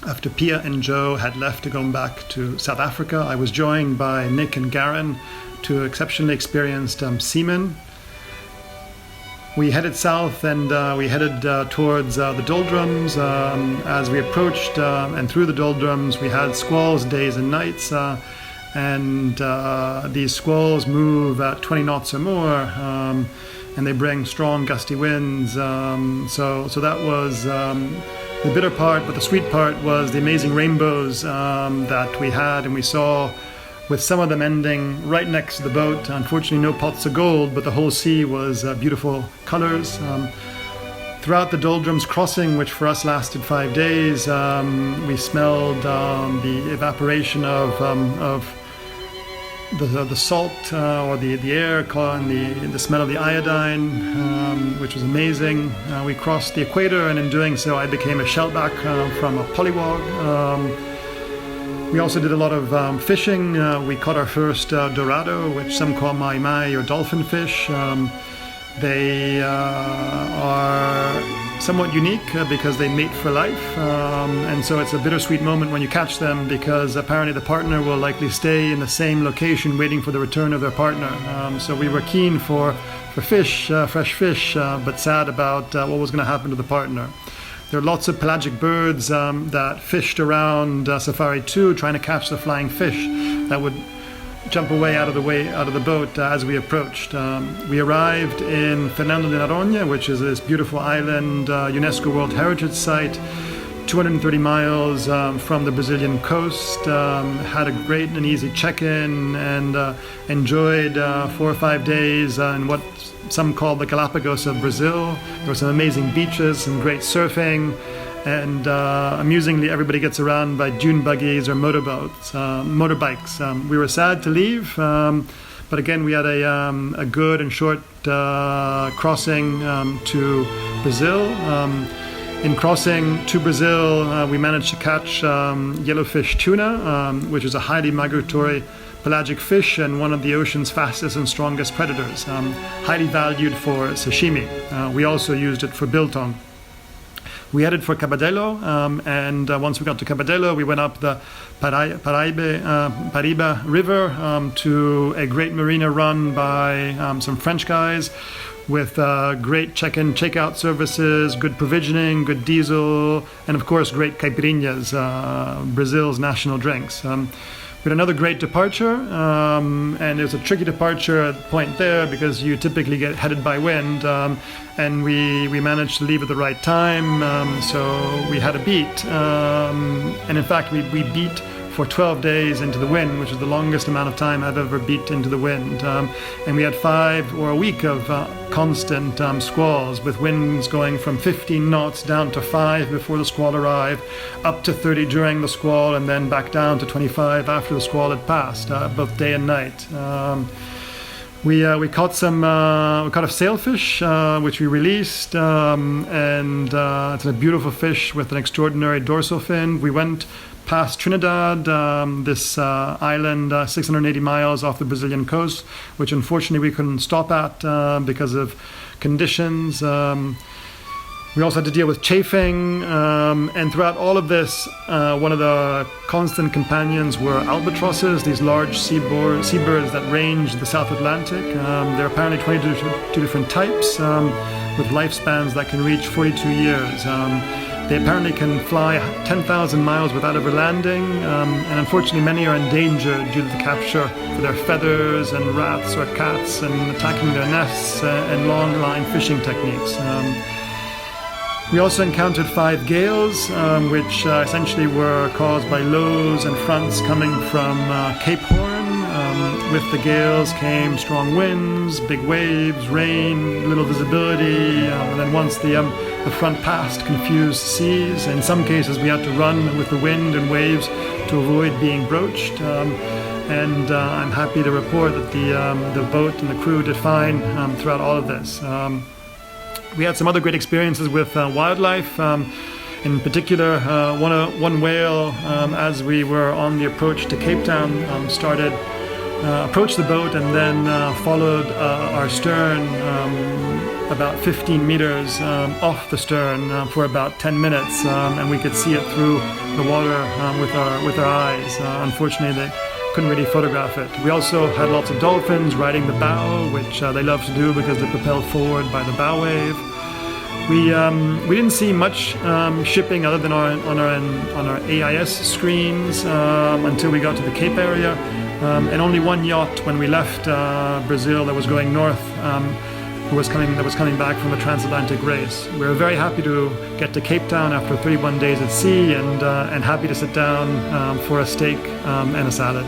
After Pia and Joe had left to go back to South Africa, I was joined by Nick and Garen, two exceptionally experienced seamen. We headed south and we headed towards the doldrums. As we approached and through the doldrums, we had squalls days and nights, and these squalls move at 20 knots or more, and they bring strong gusty winds. So that was the bitter part, but the sweet part was the amazing rainbows that we had and we saw, with some of them ending right next to the boat. Unfortunately, no pots of gold, but the whole sea was beautiful colors. Throughout the doldrums crossing, which for us lasted 5 days, we smelled the evaporation of the salt or the air, and the smell of the iodine, which was amazing. We crossed the equator, and in doing so, I became a shellback from a pollywog. We also did a lot of fishing. We caught our first dorado, which some call mai or dolphin fish. They are somewhat unique because they mate for life, and so it's a bittersweet moment when you catch them, because apparently the partner will likely stay in the same location waiting for the return of their partner. So we were keen for fish, fresh fish, but sad about what was going to happen to the partner. There are lots of pelagic birds that fished around Safari 2 trying to catch the flying fish that would jump away out of the boat as we approached. We arrived in Fernando de Noronha, which is this beautiful island, UNESCO World Heritage Site, 230 miles from the Brazilian coast. Had a great and easy check-in and enjoyed 4 or 5 days in what some call the Galapagos of Brazil. There were some amazing beaches, some great surfing, and amusingly everybody gets around by dune buggies or motorbikes. We were sad to leave, but again we had a good and short crossing to Brazil. In crossing to Brazil, we managed to catch yellowfish tuna, which is a highly migratory pelagic fish and one of the ocean's fastest and strongest predators, highly valued for sashimi. We also used it for biltong. We headed for Cabedelo, and once we got to Cabedelo, we went up the Paraíba River to a great marina run by some French guys with great check-in, check-out services, good provisioning, good diesel, and of course great caipirinhas, Brazil's national drinks. We had another great departure, and it was a tricky departure point there because you typically get headed by wind, and we managed to leave at the right time, so we had a beat, and in fact we beat for 12 days into the wind, which is the longest amount of time I've ever beat into the wind. And we had a week of constant squalls, with winds going from 15 knots down to 5 before the squall arrived, up to 30 during the squall, and then back down to 25 after the squall had passed, both day and night. We caught a sailfish, which we released, and it's a beautiful fish with an extraordinary dorsal fin. We went past Trinidad, this island 680 miles off the Brazilian coast, which unfortunately we couldn't stop at because of conditions. We also had to deal with chafing, and throughout all of this, one of the constant companions were albatrosses, these large seabirds that range the South Atlantic. There are apparently 22 different types with lifespans that can reach 42 years. They apparently can fly 10,000 miles without ever landing, and unfortunately many are endangered due to the capture for their feathers and rats or cats and attacking their nests and long line fishing techniques. We also encountered 5 gales, which essentially were caused by lows and fronts coming from Cape Horn. With the gales came strong winds, big waves, rain, little visibility, and then once the front passed, confused seas. In some cases we had to run with the wind and waves to avoid being broached. And I'm happy to report that the boat and the crew did fine throughout all of this. We had some other great experiences with wildlife. In particular, one whale, as we were on the approach to Cape Town, started approached the boat and then followed our stern about 15 meters off the stern for about 10 minutes, and we could see it through the water with our eyes. Unfortunately, they couldn't really photograph it. We also had lots of dolphins riding the bow, which they love to do because they're propelled forward by the bow wave. We didn't see much shipping other than on our AIS screens until we got to the Cape area, and only one yacht when we left Brazil that was going north, that was coming back from a transatlantic race. We were very happy to get to Cape Town after 31 days at sea, and happy to sit down for a steak and a salad.